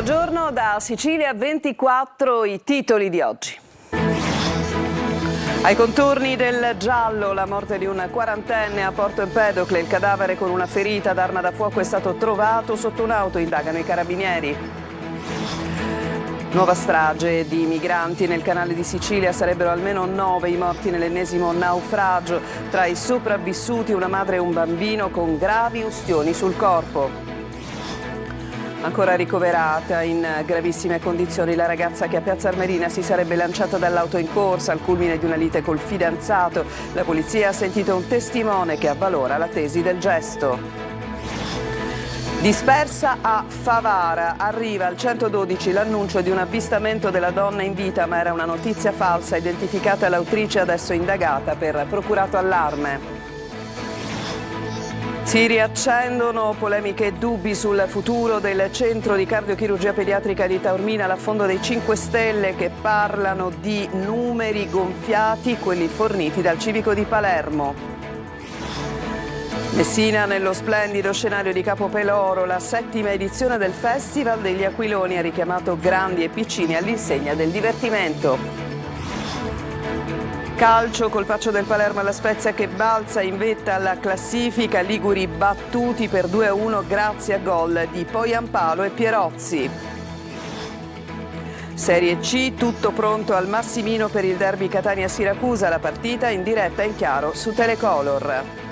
Buongiorno da Sicilia 24, i titoli di oggi. Ai contorni del giallo, la morte di un quarantenne a Porto Empedocle, il cadavere con una ferita ad arma da fuoco è stato trovato sotto un'auto, indagano i carabinieri. Nuova strage di migranti nel canale di Sicilia, sarebbero almeno 9 i morti nell'ennesimo naufragio. Tra i sopravvissuti una madre e un bambino con gravi ustioni sul corpo. Ancora ricoverata in gravissime condizioni la ragazza che a Piazza Armerina si sarebbe lanciata dall'auto in corsa al culmine di una lite col fidanzato. La polizia ha sentito un testimone che avvalora la tesi del gesto. Dispersa a Favara, arriva al 112 l'annuncio di un avvistamento della donna in vita, ma era una notizia falsa, identificata l'autrice adesso indagata per procurato allarme. Si riaccendono polemiche e dubbi sul futuro del centro di cardiochirurgia pediatrica di Taormina, l'affondo dei 5 Stelle che parlano di numeri gonfiati, quelli forniti dal civico di Palermo. Messina nello splendido scenario di Capopeloro, la 7ª edizione del Festival degli Aquiloni ha richiamato grandi e piccini all'insegna del divertimento. Calcio, colpaccio del Palermo alla Spezia che balza in vetta alla classifica, liguri battuti per 2-1 grazie a gol di Poyampalo e Pierozzi. Serie C, tutto pronto al Massimino per il derby Catania-Siracusa, la partita in diretta in chiaro su Telecolor.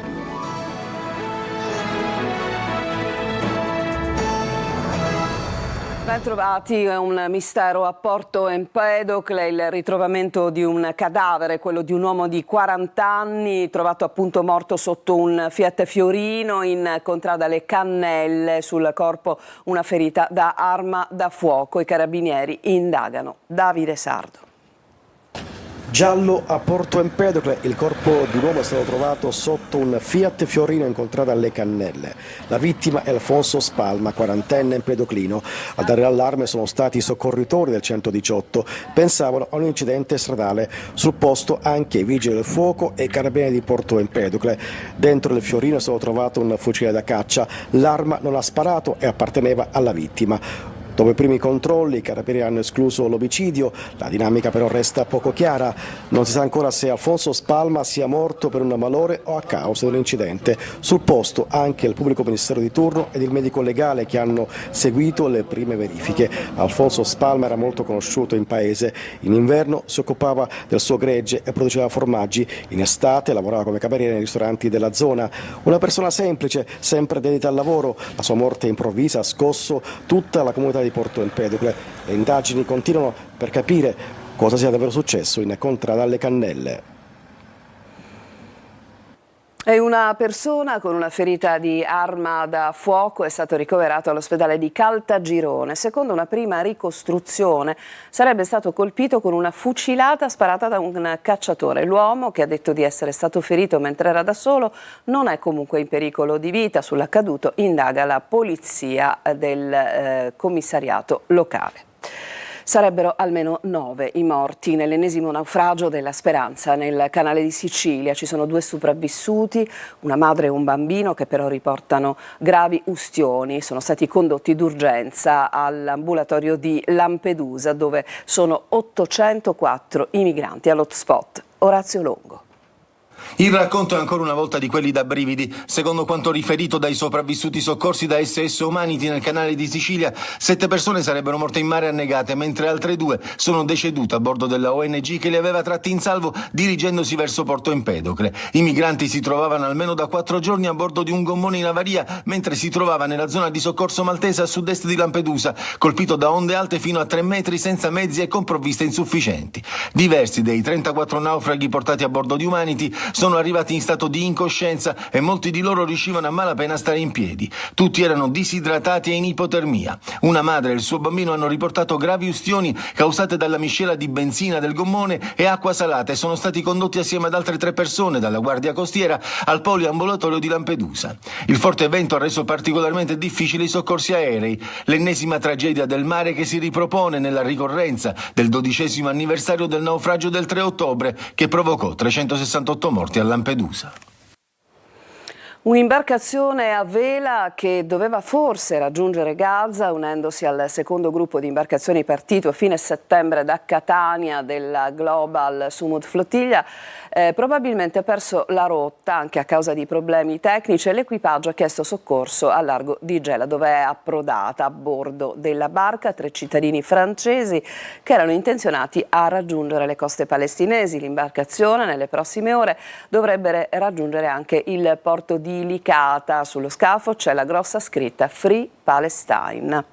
Ben trovati, è un mistero a Porto Empedocle, il ritrovamento di un cadavere, quello di un uomo di 40 anni, trovato appunto morto sotto un Fiat Fiorino in contrada Le Cannelle, sul corpo una ferita da arma da fuoco. I carabinieri indagano. Davide Sardo. Giallo a Porto Empedocle, il corpo di un uomo è stato trovato sotto un Fiat Fiorino in contrada alle Cannelle. La vittima è Alfonso Spalma, 40enne empedoclino. A dare l'allarme sono stati i soccorritori del 118, pensavano a un incidente stradale. Sul posto anche i vigili del fuoco e i carabinieri di Porto Empedocle. Dentro il Fiorino è stato trovato un fucile da caccia, l'arma non ha sparato e apparteneva alla vittima. Dopo i primi controlli, i carabinieri hanno escluso l'omicidio, la dinamica però resta poco chiara. Non si sa ancora se Alfonso Spalma sia morto per un malore o a causa dell'incidente. Sul posto anche il pubblico ministero di turno ed il medico legale che hanno seguito le prime verifiche. Alfonso Spalma era molto conosciuto in paese. In inverno si occupava del suo gregge e produceva formaggi. In estate lavorava come cameriere nei ristoranti della zona. Una persona semplice, sempre dedita al lavoro. La sua morte improvvisa ha scosso tutta la comunità di Porto Empedocle. Le indagini continuano per capire cosa sia davvero successo in contrada alle Cannelle. E una persona con una ferita di arma da fuoco è stato ricoverato all'ospedale di Caltagirone. Secondo una prima ricostruzione sarebbe stato colpito con una fucilata sparata da un cacciatore. L'uomo, che ha detto di essere stato ferito mentre era da solo, non è comunque in pericolo di vita. Sull'accaduto indaga la polizia del commissariato locale. Sarebbero almeno 9 i morti nell'ennesimo naufragio della Speranza nel canale di Sicilia. Ci sono 2 sopravvissuti, una madre e un bambino che però riportano gravi ustioni. Sono stati condotti d'urgenza all'ambulatorio di Lampedusa, dove sono 804 i migranti all'hotspot. Orazio Longo. Il racconto è ancora una volta di quelli da brividi. Secondo quanto riferito dai sopravvissuti soccorsi da SS Humanity nel canale di Sicilia, 7 persone sarebbero morte in mare annegate, mentre altre 2 sono decedute a bordo della ONG che le aveva tratti in salvo dirigendosi verso Porto Empedocle. I migranti si trovavano almeno da 4 giorni a bordo di un gommone in avaria, mentre si trovava nella zona di soccorso maltese a sud-est di Lampedusa, colpito da onde alte fino a 3 metri, senza mezzi e con provviste insufficienti. Diversi dei 34 naufraghi portati a bordo di Humanity sono arrivati in stato di incoscienza e molti di loro riuscivano a malapena a stare in piedi. Tutti erano disidratati e in ipotermia. Una madre e il suo bambino hanno riportato gravi ustioni causate dalla miscela di benzina del gommone e acqua salata e sono stati condotti assieme ad altre 3 persone dalla Guardia Costiera al poliambulatorio di Lampedusa. Il forte vento ha reso particolarmente difficili i soccorsi aerei, l'ennesima tragedia del mare che si ripropone nella ricorrenza del 12° anniversario del naufragio del 3 ottobre che provocò 368 morti a Lampedusa. Un'imbarcazione a vela che doveva forse raggiungere Gaza, unendosi al secondo gruppo di imbarcazioni partito a fine settembre da Catania della Global Sumud Flottiglia, probabilmente ha perso la rotta anche a causa di problemi tecnici e l'equipaggio ha chiesto soccorso al largo di Gela, dove è approdata a bordo della barca 3 cittadini francesi che erano intenzionati a raggiungere le coste palestinesi. L'imbarcazione nelle prossime ore dovrebbe raggiungere anche il porto di Licata. Sullo scafo c'è la grossa scritta Free Palestine.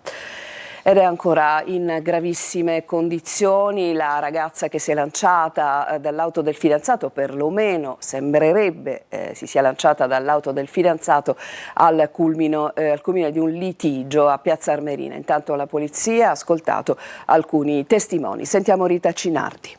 Ed è ancora in gravissime condizioni la ragazza che si è lanciata dall'auto del fidanzato, perlomeno sembrerebbe si sia lanciata dall'auto del fidanzato al culmine di un litigio a Piazza Armerina. Intanto la polizia ha ascoltato alcuni testimoni. Sentiamo Rita Cinardi.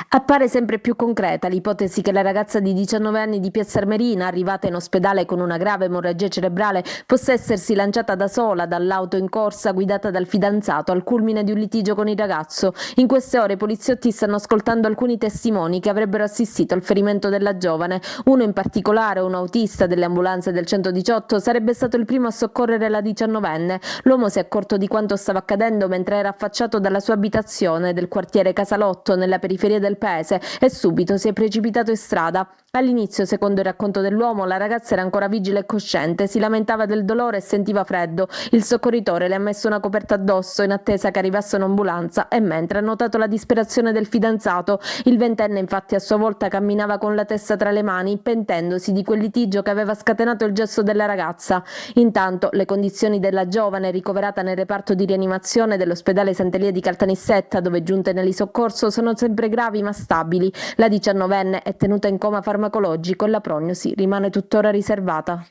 Appare sempre più concreta l'ipotesi che la ragazza di 19 anni di Piazza Armerina, arrivata in ospedale con una grave emorragia cerebrale, possa essersi lanciata da sola dall'auto in corsa guidata dal fidanzato al culmine di un litigio con il ragazzo. In queste ore i poliziotti stanno ascoltando alcuni testimoni che avrebbero assistito al ferimento della giovane. Uno in particolare, un autista delle ambulanze del 118, sarebbe stato il primo a soccorrere la 19enne. L'uomo si è accorto di quanto stava accadendo mentre era affacciato dalla sua abitazione del quartiere Casalotto, nella periferia del paese, e subito si è precipitato in strada. All'inizio, secondo il racconto dell'uomo, la ragazza era ancora vigile e cosciente, si lamentava del dolore e sentiva freddo. Il soccorritore le ha messo una coperta addosso in attesa che arrivasse un'ambulanza e mentre ha notato la disperazione del fidanzato. Il ventenne infatti a sua volta camminava con la testa tra le mani, pentendosi di quel litigio che aveva scatenato il gesto della ragazza. Intanto le condizioni della giovane, ricoverata nel reparto di rianimazione dell'ospedale Sant'Elia di Caltanissetta, dove giunte nel soccorso, sono sempre gravi ma stabili. La 19enne è tenuta in coma farmacologico e la prognosi rimane tuttora riservata.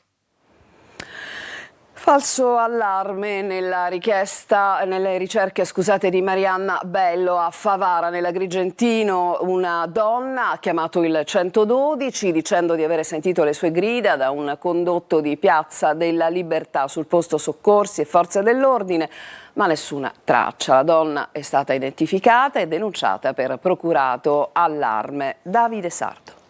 Falso allarme nelle ricerche di Marianna Bello a Favara, nell'Agrigentino. Una donna ha chiamato il 112 dicendo di avere sentito le sue grida da un condotto di Piazza della Libertà. Sul posto soccorsi e forze dell'ordine, ma nessuna traccia. La donna è stata identificata e denunciata per procurato allarme. Davide Sardo.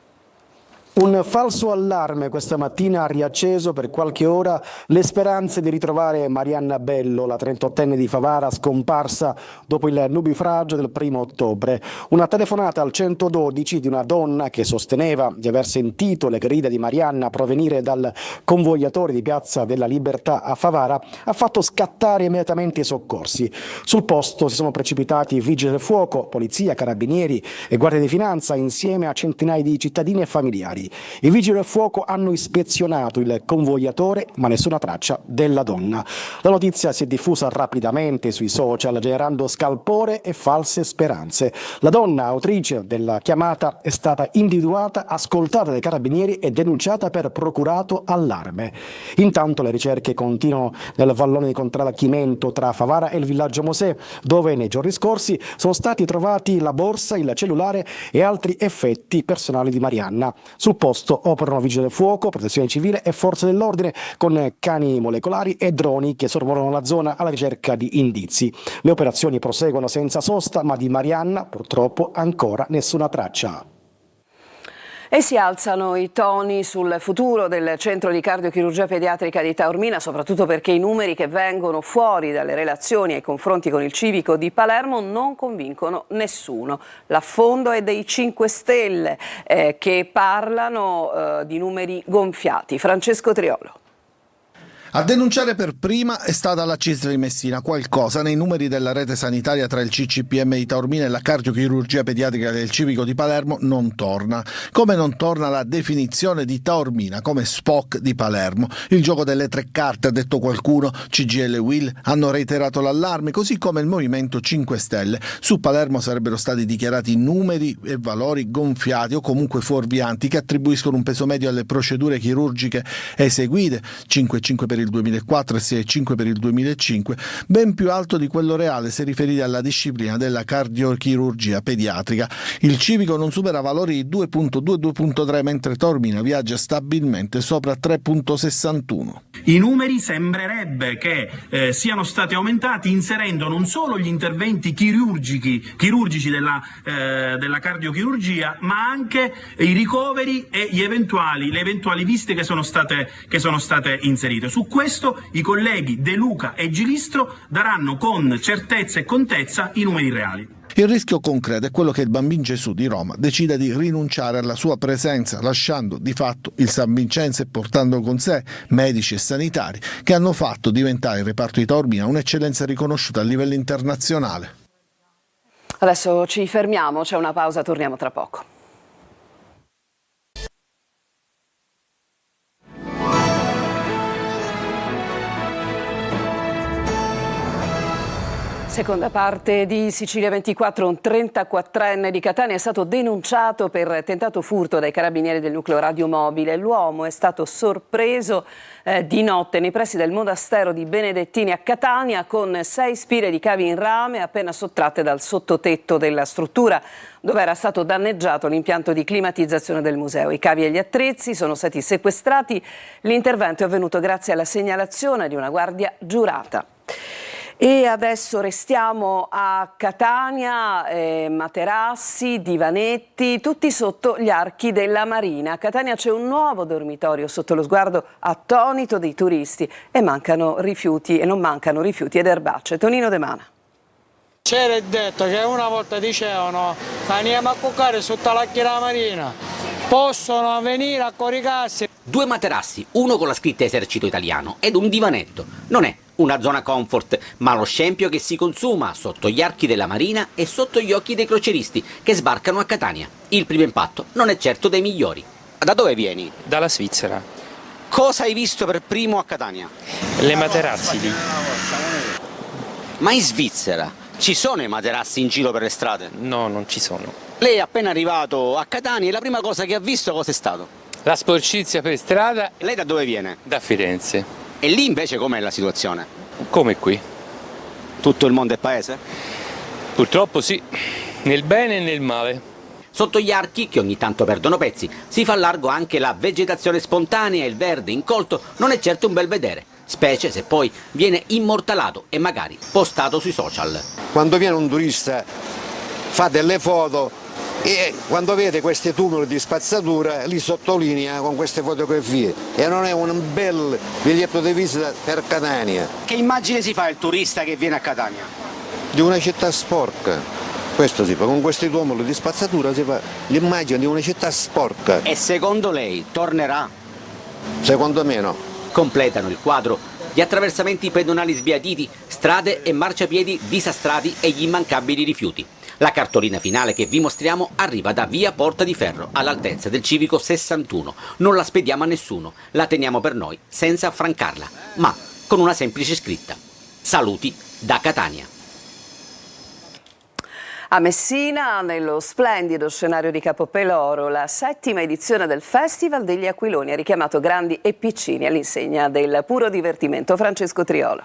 Un falso allarme questa mattina ha riacceso per qualche ora le speranze di ritrovare Marianna Bello, la 38enne di Favara scomparsa dopo il nubifragio del 1° ottobre. Una telefonata al 112 di una donna che sosteneva di aver sentito le grida di Marianna provenire dal convogliatore di Piazza della Libertà a Favara ha fatto scattare immediatamente i soccorsi. Sul posto si sono precipitati vigili del fuoco, polizia, carabinieri e guardia di finanza insieme a centinaia di cittadini e familiari. I vigili del fuoco hanno ispezionato il convogliatore, ma nessuna traccia della donna. La notizia si è diffusa rapidamente sui social, generando scalpore e false speranze. La donna, autrice della chiamata, è stata individuata, ascoltata dai carabinieri e denunciata per procurato allarme. Intanto le ricerche continuano nel vallone di Contrada Chimento tra Favara e il villaggio Mosè, dove nei giorni scorsi sono stati trovati la borsa, il cellulare e altri effetti personali di Marianna. Sul posto operano vigili del fuoco, protezione civile e forze dell'ordine con cani molecolari e droni che sorvolano la zona alla ricerca di indizi. Le operazioni proseguono senza sosta, ma di Marianna purtroppo ancora nessuna traccia. E si alzano i toni sul futuro del centro di cardiochirurgia pediatrica di Taormina, soprattutto perché i numeri che vengono fuori dalle relazioni e i confronti con il civico di Palermo non convincono nessuno. L'affondo è dei 5 Stelle che parlano di numeri gonfiati. Francesco Triolo. A denunciare per prima è stata la CISL di Messina. Qualcosa nei numeri della rete sanitaria tra il CCPM di Taormina e la cardiochirurgia pediatrica del civico di Palermo non torna. Come non torna la definizione di Taormina come Spock di Palermo. Il gioco delle 3 carte, ha detto qualcuno. CGIL e UIL hanno reiterato l'allarme, così come il Movimento 5 Stelle. Su Palermo sarebbero stati dichiarati numeri e valori gonfiati o comunque fuorvianti che attribuiscono un peso medio alle procedure chirurgiche eseguite, 5,5 per il 2004 e 6,5 per il 2005, ben più alto di quello reale se riferiti alla disciplina della cardiochirurgia pediatrica. Il Civico non supera valori di 2,2-2,3, mentre Taormina viaggia stabilmente sopra 3,61. I numeri sembrerebbe che siano stati aumentati inserendo non solo gli interventi chirurgici della cardiochirurgia, ma anche i ricoveri e le eventuali visite che sono state inserite. Su questo i colleghi De Luca e Gilistro daranno con certezza e contezza i numeri reali. Il rischio concreto è quello che il Bambin Gesù di Roma decida di rinunciare alla sua presenza, lasciando di fatto il San Vincenzo e portando con sé medici e sanitari che hanno fatto diventare il reparto di Taormina un'eccellenza riconosciuta a livello internazionale. Adesso ci fermiamo, c'è una pausa, torniamo tra poco. Seconda parte di Sicilia 24, un 34enne di Catania è stato denunciato per tentato furto dai carabinieri del nucleo radiomobile. L'uomo è stato sorpreso di notte nei pressi del monastero di Benedettini a Catania con 6 spire di cavi in rame appena sottratte dal sottotetto della struttura dove era stato danneggiato l'impianto di climatizzazione del museo. I cavi e gli attrezzi sono stati sequestrati. L'intervento è avvenuto grazie alla segnalazione di una guardia giurata. E adesso restiamo a Catania, materassi, divanetti, tutti sotto gli archi della Marina. A Catania c'è un nuovo dormitorio sotto lo sguardo attonito dei turisti e non mancano rifiuti ed erbacce. Tonino De Mana. C'era detto che una volta dicevano andiamo a cuccare sotto l'archi della Marina, possono venire a coricarsi. 2 materassi, uno con la scritta Esercito Italiano ed un divanetto. Non è una zona comfort, ma lo scempio che si consuma sotto gli archi della Marina e sotto gli occhi dei croceristi che sbarcano a Catania. Il primo impatto non è certo dei migliori. Da dove vieni? Dalla Svizzera. Cosa hai visto per primo a Catania? Le materassi lì. Ma in Svizzera ci sono i materassi in giro per le strade? No, non ci sono. Lei è appena arrivato a Catania e la prima cosa che ha visto cosa è stato? La sporcizia per strada. Lei da dove viene? Da Firenze. E lì invece com'è la situazione? Come qui. Tutto il mondo è paese? Purtroppo sì, nel bene e nel male. Sotto gli archi, che ogni tanto perdono pezzi, si fa largo anche la vegetazione spontanea e il verde incolto non è certo un bel vedere, specie se poi viene immortalato e magari postato sui social. Quando viene un turista fa delle foto e quando vede questi tumuli di spazzatura li sottolinea con queste fotografie e non è un bel biglietto di visita per Catania. Che immagine si fa il turista che viene a Catania? Di una città sporca, questo si fa, con questi tumuli di spazzatura si fa l'immagine di una città sporca. E secondo lei tornerà? Secondo me no. Completano il quadro gli attraversamenti pedonali sbiaditi, strade e marciapiedi disastrati e gli immancabili rifiuti. La cartolina finale che vi mostriamo arriva da via Porta di Ferro, all'altezza del Civico 61. Non la spediamo a nessuno, la teniamo per noi, senza affrancarla, ma con una semplice scritta. Saluti da Catania. A Messina, nello splendido scenario di Capopeloro, la 7ª edizione del Festival degli Aquiloni ha richiamato grandi e piccini all'insegna del puro divertimento. Francesco Triolo.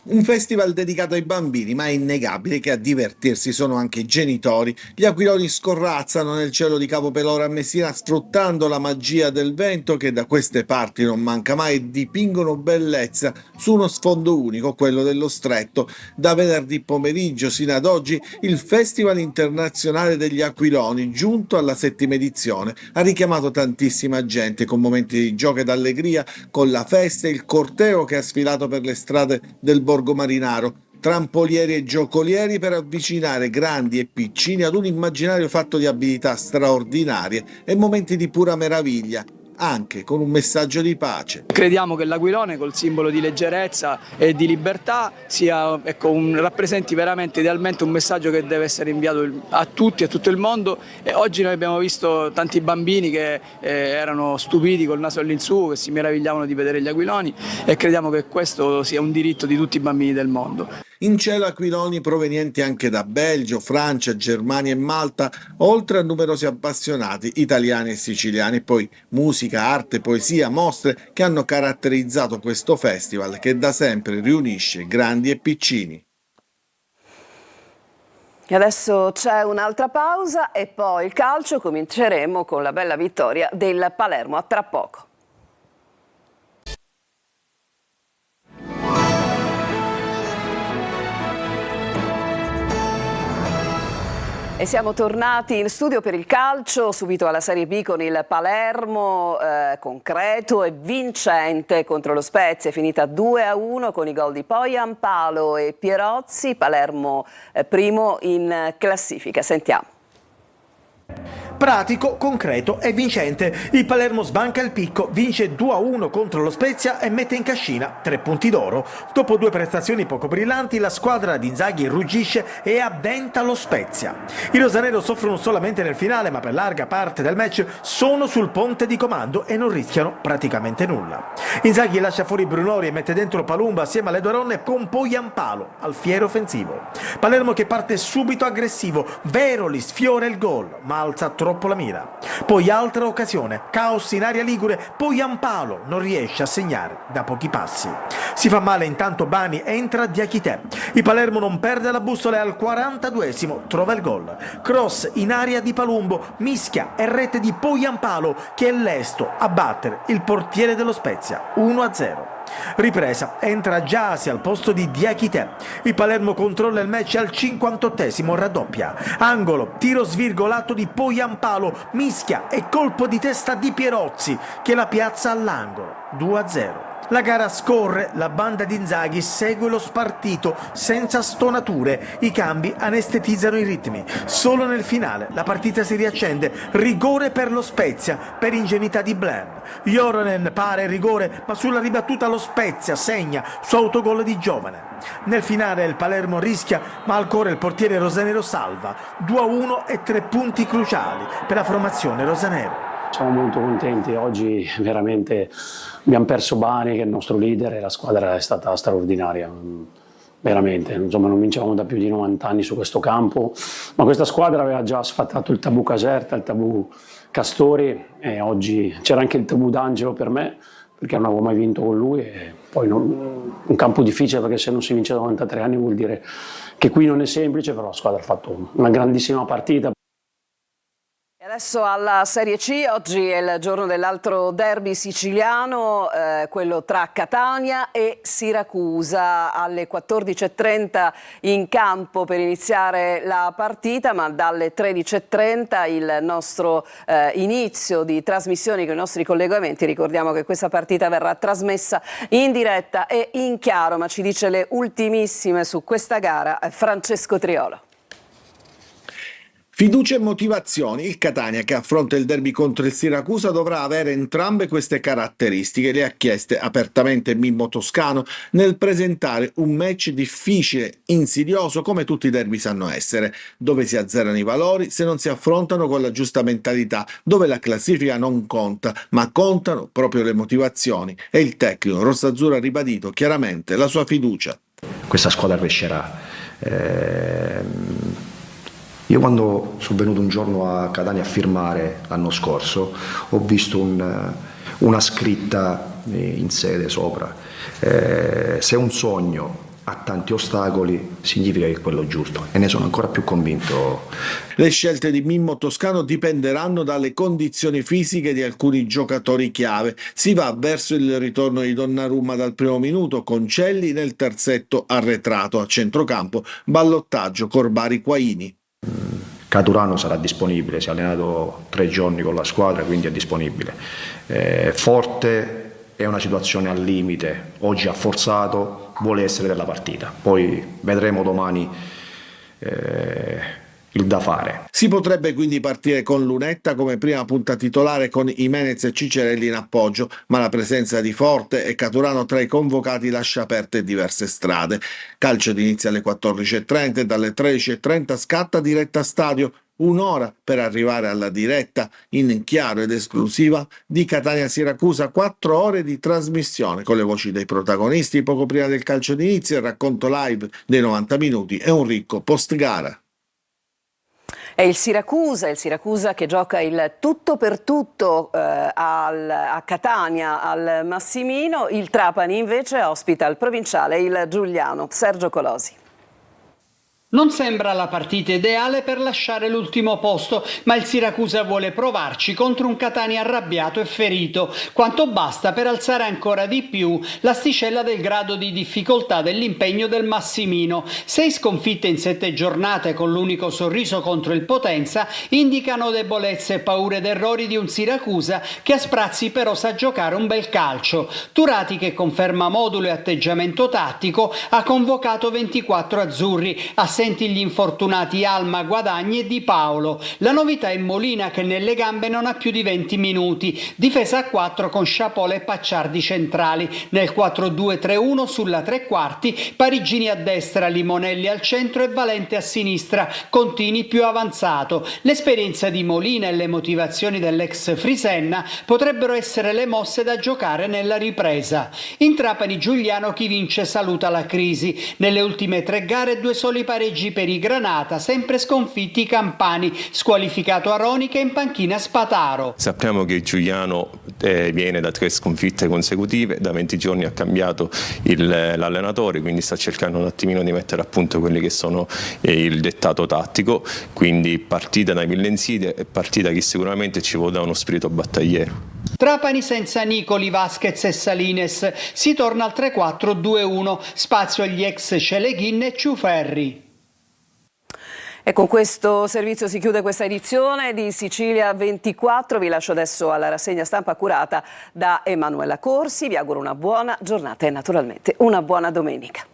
Un festival dedicato ai bambini, ma è innegabile che a divertirsi sono anche i genitori. Gli aquiloni scorrazzano nel cielo di Capopeloro a Messina sfruttando la magia del vento che da queste parti non manca mai e dipingono bellezza su uno sfondo unico, quello dello Stretto. Da venerdì pomeriggio sino ad oggi il Festival Internazionale degli Aquiloni, giunto alla 7ª edizione, ha richiamato tantissima gente con momenti di gioco ed allegria, con la festa e il corteo che ha sfilato per le strade del Borgo Marinaro, trampolieri e giocolieri per avvicinare grandi e piccini ad un immaginario fatto di abilità straordinarie e momenti di pura meraviglia, anche con un messaggio di pace. Crediamo che l'aquilone, col simbolo di leggerezza e di libertà, rappresenti veramente idealmente un messaggio che deve essere inviato a tutti, a tutto il mondo. E oggi noi abbiamo visto tanti bambini che erano stupiti col naso all'insù, che si meravigliavano di vedere gli aquiloni, e crediamo che questo sia un diritto di tutti i bambini del mondo. In cielo aquiloni provenienti anche da Belgio, Francia, Germania e Malta, oltre a numerosi appassionati italiani e siciliani. Poi musica, arte, poesia, mostre che hanno caratterizzato questo festival che da sempre riunisce grandi e piccini. E adesso c'è un'altra pausa e poi il calcio. Cominceremo con la bella vittoria del Palermo. A tra poco. E siamo tornati in studio per il calcio, subito alla Serie B con il Palermo, concreto e vincente contro lo Spezia, è finita 2-1 con i gol di Poyampalo e Pierozzi, Palermo primo in classifica. Sentiamo. Pratico, concreto e vincente. Il Palermo sbanca il picco, vince 2-1 contro lo Spezia e mette in cascina 3 punti d'oro. Dopo 2 prestazioni poco brillanti, la squadra di Inzaghi ruggisce e addenta lo Spezia. I rosanero soffrono solamente nel finale, ma per larga parte del match sono sul ponte di comando e non rischiano praticamente nulla. Inzaghi lascia fuori Brunori e mette dentro Palumba assieme alle Donne con Poyampalo al fiero offensivo. Palermo che parte subito aggressivo, Veroli sfiora il gol, ma alza troppo la mira. Poi altra occasione, caos in area ligure, Poyampalo non riesce a segnare da pochi passi. Si fa male intanto Bani, entra Diakité. Il Palermo non perde la bussola e al 42esimo trova il gol. Cross in area di Palumbo, mischia e rete di Poyampalo che è lesto a battere il portiere dello Spezia, 1-0. Ripresa, entra Giasi al posto di Diakité. Il Palermo controlla il match al 58esimo, raddoppia. Angolo, tiro svirgolato di Poyampalo, mischia e colpo di testa di Pierozzi che la piazza all'angolo, 2-0. La gara scorre, la banda di Inzaghi segue lo spartito senza stonature, i cambi anestetizzano i ritmi. Solo nel finale la partita si riaccende, rigore per lo Spezia per ingenuità di Blen. Joronen pare rigore, ma sulla ribattuta lo Spezia segna su autogol di Giovane. Nel finale il Palermo rischia, ma ancora il portiere rosanero salva. 2-1 e 3 punti cruciali per la formazione rosanero. Siamo molto contenti, oggi veramente abbiamo perso Bani che è il nostro leader e la squadra è stata straordinaria, veramente, insomma non vincevamo da più di 90 anni su questo campo, ma questa squadra aveva già sfatato il tabù Caserta, il tabù Castori e oggi c'era anche il tabù D'Angelo per me perché non avevo mai vinto con lui e poi un campo difficile perché se non si vince da 93 anni vuol dire che qui non è semplice, però la squadra ha fatto una grandissima partita. Adesso alla Serie C, oggi è il giorno dell'altro derby siciliano, quello tra Catania e Siracusa, alle 14:30 in campo per iniziare la partita, ma dalle 13:30 il nostro inizio di trasmissioni con i nostri collegamenti. Ricordiamo che questa partita verrà trasmessa in diretta e in chiaro, ma ci dice le ultimissime su questa gara Francesco Triolo. Fiducia e motivazioni. Il Catania, che affronta il derby contro il Siracusa, dovrà avere entrambe queste caratteristiche. Le ha chieste apertamente Mimmo Toscano nel presentare un match difficile, insidioso, come tutti i derby sanno essere, dove si azzerano i valori se non si affrontano con la giusta mentalità, dove la classifica non conta, ma contano proprio le motivazioni. E il tecnico rossazzurro ha ribadito chiaramente la sua fiducia. Questa squadra crescerà. Io quando sono venuto un giorno a Catania a firmare l'anno scorso ho visto una scritta in sede sopra. Se un sogno ha tanti ostacoli significa che è quello giusto e ne sono ancora più convinto. Le scelte di Mimmo Toscano dipenderanno dalle condizioni fisiche di alcuni giocatori chiave. Si va verso il ritorno di Donnarumma dal primo minuto, con Celli nel terzetto arretrato, a centrocampo ballottaggio Corbari-Quaini. Caturano sarà disponibile, si è allenato 3 giorni con la squadra, quindi è disponibile. Forte è una situazione al limite, oggi ha forzato, vuole essere della partita, poi vedremo domani il da fare. Si potrebbe quindi partire con Lunetta come prima punta titolare con Jimenez e Ciccerelli in appoggio, ma la presenza di Forte e Caturano tra i convocati lascia aperte diverse strade. Calcio inizia alle 14:30 e dalle 13:30 scatta diretta stadio un'ora per arrivare alla diretta in chiaro ed esclusiva di Catania-Siracusa, 4 ore di trasmissione con le voci dei protagonisti poco prima del calcio d'inizio, il racconto live dei 90 minuti e un ricco post gara. È il Siracusa che gioca il tutto per tutto a Catania, al Massimino. Il Trapani invece ospita il provinciale, il Giuliano. Sergio Colosi. Non sembra la partita ideale per lasciare l'ultimo posto, ma il Siracusa vuole provarci contro un Catania arrabbiato e ferito, quanto basta per alzare ancora di più l'asticella del grado di difficoltà dell'impegno del Massimino. 6 sconfitte in 7 giornate con l'unico sorriso contro il Potenza indicano debolezze e paure ed errori di un Siracusa che a sprazzi però sa giocare un bel calcio. Turati, che conferma modulo e atteggiamento tattico, ha convocato 24 azzurri, assenti gli infortunati Alma, Guadagni e Di Paolo. La novità è Molina, che nelle gambe non ha più di 20 minuti. Difesa a 4 con Sciapola e Pacciardi centrali. Nel 4-2-3-1 sulla tre quarti, Parigini a destra, Limonelli al centro e Valente a sinistra, Contini più avanzato. L'esperienza di Molina e le motivazioni dell'ex Frisenna potrebbero essere le mosse da giocare nella ripresa. In Trapani Giuliano chi vince saluta la crisi. Nelle ultime 3 gare 2 soli pareggi per i Granata, sempre sconfitti i campani, squalificato Aronica e in panchina Spataro. Sappiamo che Giuliano viene da 3 sconfitte consecutive, da 20 giorni ha cambiato l'allenatore, quindi sta cercando un attimino di mettere a punto quelli che sono il dettato tattico, quindi partita da mille insidie e partita che sicuramente ci può dare uno spirito battagliero. Trapani senza Nicoli, Vasquez e Salines, si torna al 3-4-2-1, spazio agli ex Celeghin e Ciuferri. E con questo servizio si chiude questa edizione di Sicilia 24. Vi lascio adesso alla rassegna stampa curata da Emanuela Corsi. Vi auguro una buona giornata e naturalmente una buona domenica.